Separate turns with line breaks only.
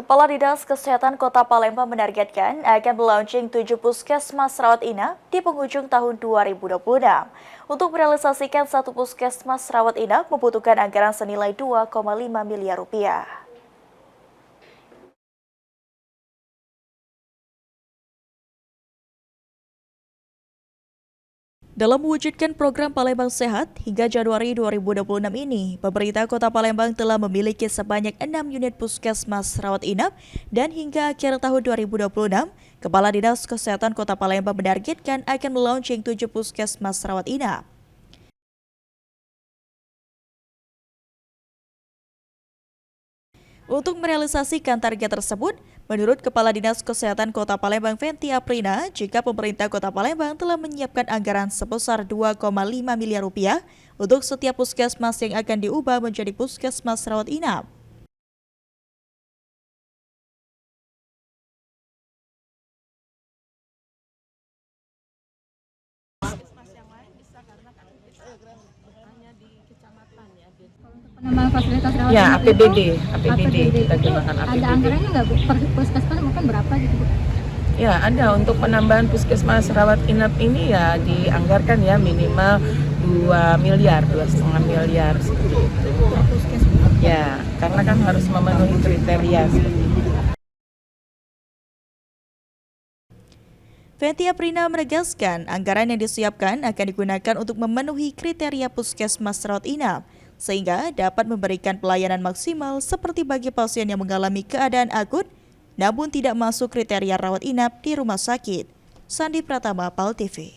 Kepala Dinas Kesehatan Kota Palembang menargetkan akan melaunching 7 puskesmas rawat inap di penghujung tahun 2026. Untuk merealisasikan satu puskesmas rawat inap membutuhkan anggaran senilai 2,5 miliar rupiah. Dalam mewujudkan program Palembang Sehat, hingga Januari 2026 ini, pemerintah Kota Palembang telah memiliki sebanyak 6 unit puskesmas rawat inap dan hingga akhir tahun 2026, Kepala Dinas Kesehatan Kota Palembang menargetkan akan melaunching 7 puskesmas rawat inap. Untuk merealisasikan target tersebut, menurut Kepala Dinas Kesehatan Kota Palembang Fenty Aprina, jika pemerintah Kota Palembang telah menyiapkan anggaran sebesar 2,5 miliar rupiah untuk setiap puskesmas yang akan diubah menjadi puskesmas rawat inap.
Penambahan fasilitas rawat
Ya,
inap
APBD
itu
kita gunakan
ada
APBD.
anggarannya nggak Bu? Per puskesmas mungkin berapa gitu Bu?
Ya, ada untuk penambahan puskesmas rawat inap ini ya dianggarkan ya minimal 2 miliar, 2,5 miliar seperti itu. Ya, karena kan harus memenuhi kriteria seperti itu.
Fenty Aprina menegaskan anggaran yang disiapkan akan digunakan untuk memenuhi kriteria puskesmas rawat inap, sehingga dapat memberikan pelayanan maksimal seperti bagi pasien yang mengalami keadaan akut, namun tidak masuk kriteria rawat inap di rumah sakit. Sandi Pratama, PAL TV.